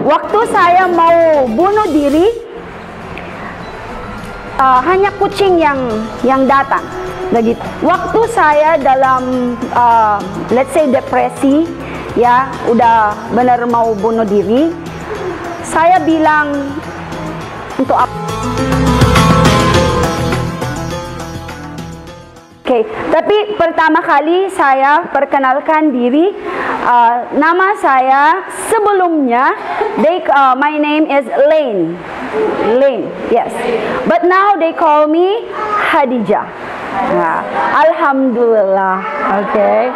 Waktu saya mau bunuh diri, hanya kucing yang datang, begitu. Waktu saya dalam let's say depresi, ya, udah benar mau bunuh diri, saya bilang untuk apa? Oke, tapi pertama kali saya perkenalkan diri, nama saya sebelumnya, my name is Lane, yes. But now they call me Khadijah. Nah, Alhamdulillah, okay,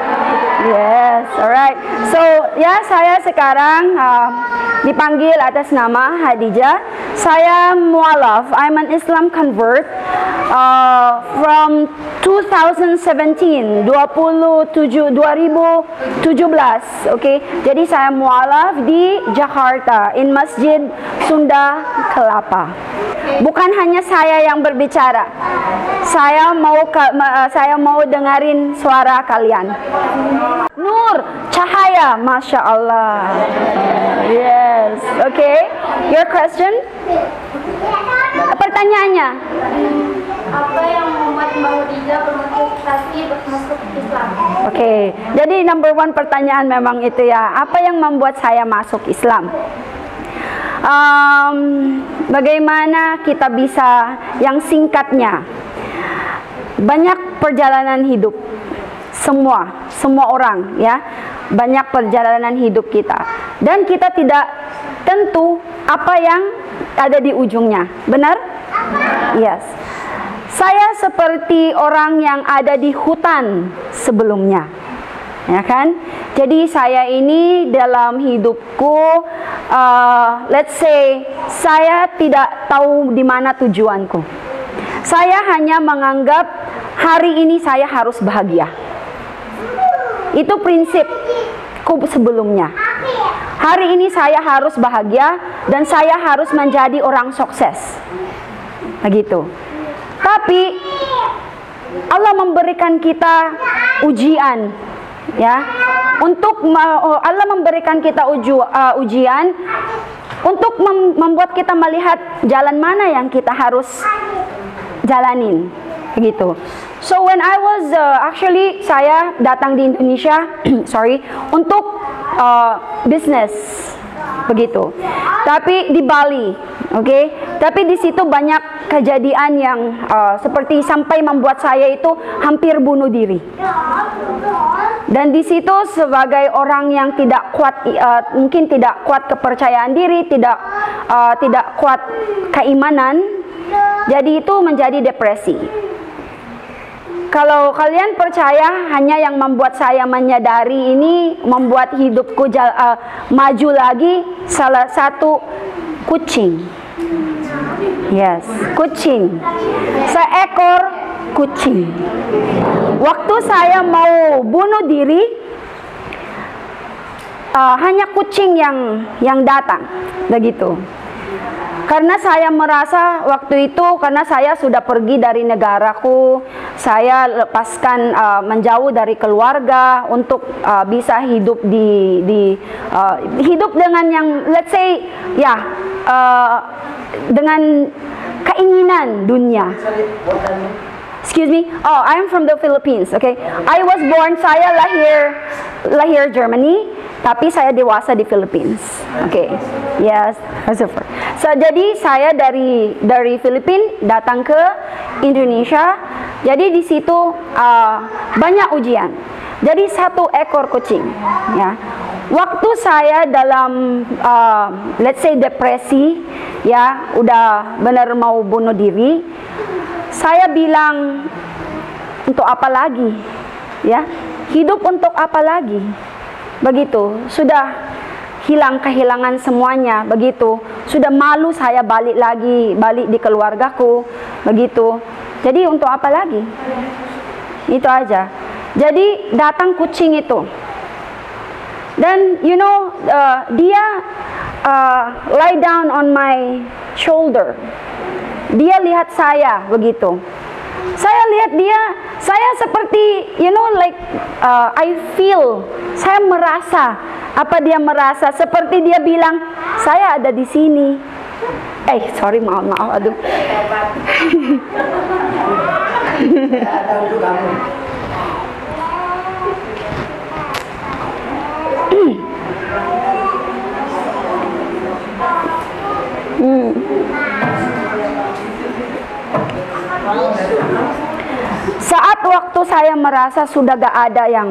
yes, alright. So, ya, saya sekarang dipanggil atas nama Khadijah. Saya mualaf, I'm an Islam convert from 2017, 2017, okay. Jadi saya mualaf di Jakarta, in Masjid Sunda Kelapa. Bukan hanya saya yang berbicara, saya mau dengerin suara kalian. Nur, cahaya, masya Allah. Yes, okay. Your question? Pertanyaannya? Apa yang membuat Mbak Khadijah bermotivasi masuk Islam? Oke, jadi number one pertanyaan memang itu ya. Apa yang membuat saya masuk Islam? Bagaimana kita bisa, yang singkatnya, banyak perjalanan hidup, semua orang, ya, banyak perjalanan hidup kita, dan kita tidak tentu apa yang ada di ujungnya, benar? Yes. Saya seperti orang yang ada di hutan sebelumnya, ya kan? Jadi saya ini dalam hidupku, let's say, saya tidak tahu di mana tujuanku. Saya hanya menganggap hari ini saya harus bahagia. Itu prinsipku sebelumnya. Hari ini saya harus bahagia dan saya harus menjadi orang sukses. Begitu. Tapi Allah memberikan kita ujian, ya. Allah memberikan kita ujian untuk membuat kita melihat jalan mana yang kita harus jalanin, begitu. So when I was actually saya datang di Indonesia, sorry, untuk business, begitu. Tapi di Bali, okay? Tapi di situ banyak kejadian yang seperti sampai membuat saya itu hampir bunuh diri. Dan di situ sebagai orang yang tidak kuat, mungkin tidak kuat kepercayaan diri, tidak kuat keimanan, jadi itu menjadi depresi. Kalau kalian percaya, hanya yang membuat saya menyadari ini, membuat hidupku maju lagi, salah satu kucing. Yes, kucing. Seekor kucing. Waktu saya mau bunuh diri, hanya kucing yang datang, begitu. Karena saya merasa waktu itu, karena saya sudah pergi dari negaraku, saya lepaskan menjauh dari keluarga untuk bisa hidup hidup dengan yang, let's say, ya, dengan keinginan dunia. Excuse me. Oh, I'm from the Philippines. Okay, I was born. Saya lahir Germany, tapi saya dewasa di Philippines. Okay, yes, super. So jadi saya dari Filipina datang ke Indonesia. Jadi di situ banyak ujian. Jadi satu ekor kucing, ya. Waktu saya dalam let's say depresi, ya, udah benar mau bunuh diri, saya bilang untuk apa lagi, ya, hidup untuk apa lagi, begitu. Sudah kehilangan semuanya, begitu. Sudah malu saya balik di keluargaku, begitu. Jadi untuk apa lagi? Itu aja. Jadi datang kucing itu, dan you know, dia lie down on my shoulder. Dia lihat saya, begitu. Saya lihat dia, saya seperti, you know, like I feel, saya merasa apa dia merasa, seperti dia bilang, Saya ada di sini. Sorry, maaf, aduh. Saat waktu saya merasa sudah gak ada yang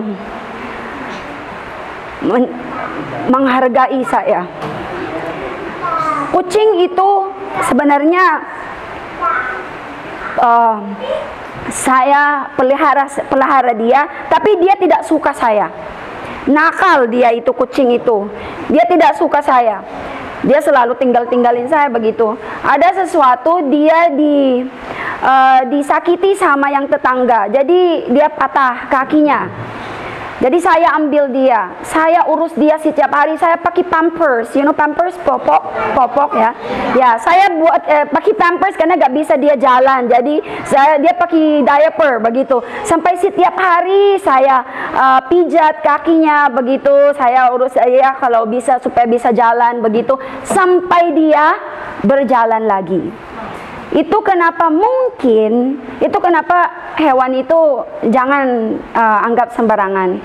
menghargai saya, kucing itu sebenarnya saya pelihara dia, tapi dia tidak suka saya. Nakal dia itu, kucing itu. Dia tidak suka saya. Dia selalu tinggalin saya begitu. Ada sesuatu dia disakiti sama yang tetangga. Jadi dia patah kakinya. Jadi saya ambil dia, saya urus dia setiap hari. Saya pakai pampers, pampers popok ya. Ya, saya buat pakai pampers karena gak bisa dia jalan. Jadi dia pakai diaper begitu. Sampai setiap hari saya pijat kakinya begitu. Saya urus dia kalau bisa supaya bisa jalan begitu sampai dia berjalan lagi. Itu kenapa hewan itu jangan anggap sembarangan.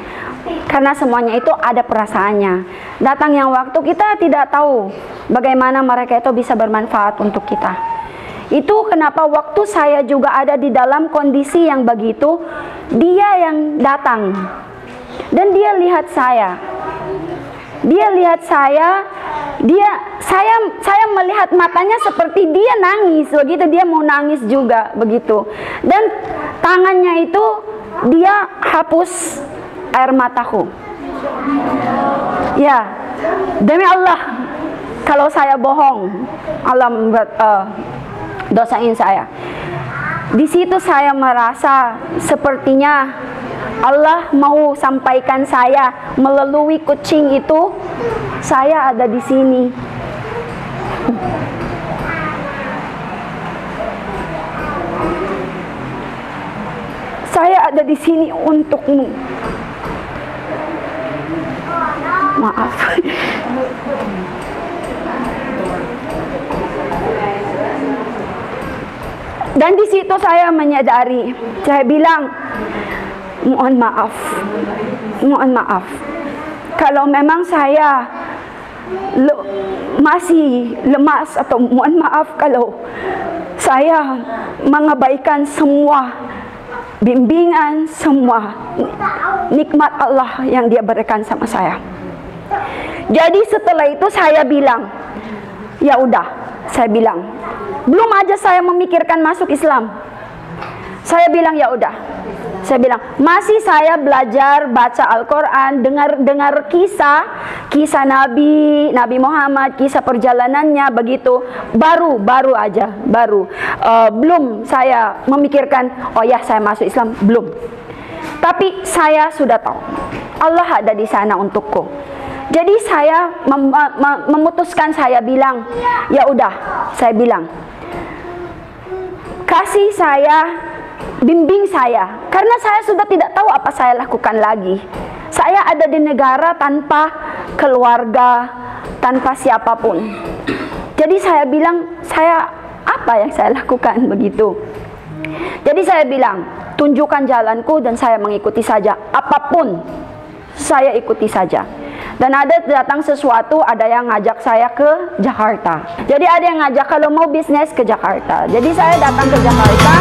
Karena semuanya itu ada perasaannya. Datang yang waktu kita tidak tahu bagaimana mereka itu bisa bermanfaat untuk kita. Itu kenapa waktu saya juga ada di dalam kondisi yang begitu, dia yang datang. Dan dia lihat saya. Saya melihat matanya seperti dia nangis begitu, dia mau nangis juga begitu. Dan tangannya itu dia hapus air mataku. Ya, demi Allah, kalau saya bohong, Allah dosain saya. Di situ saya merasa sepertinya Allah mau sampaikan saya melalui kucing itu, saya ada di sini. Saya ada di sini untukmu. Maaf. Dan di situ saya menyadari, saya bilang, mohon maaf. Kalau memang saya masih lemas, atau mohon maaf kalau saya mengabaikan semua bimbingan, semua nikmat Allah yang Dia berikan sama saya. Jadi setelah itu saya bilang, ya udah, saya bilang, belum aja saya memikirkan masuk Islam. Saya bilang ya udah. Saya bilang, masih saya belajar baca Al-Quran, dengar kisah Nabi Muhammad, kisah perjalanannya begitu. Baru aja. Belum saya memikirkan, oh ya saya masuk Islam, belum. Tapi saya sudah tahu, Allah ada di sana untukku. Jadi saya memutuskan, saya bilang, ya udah, saya bilang, kasih saya, bimbing saya, karena saya sudah tidak tahu apa saya lakukan lagi. Saya ada di negara tanpa keluarga, tanpa siapapun. Jadi saya bilang, apa yang saya lakukan begitu. Jadi saya bilang, tunjukkan jalanku dan saya mengikuti saja. Apapun, saya ikuti saja. Dan ada datang sesuatu, ada yang ngajak saya ke Jakarta. Jadi ada yang ngajak kalau mau bisnis ke Jakarta. Jadi saya datang ke Jakarta.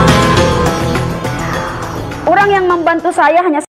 Orang yang membantu saya hanya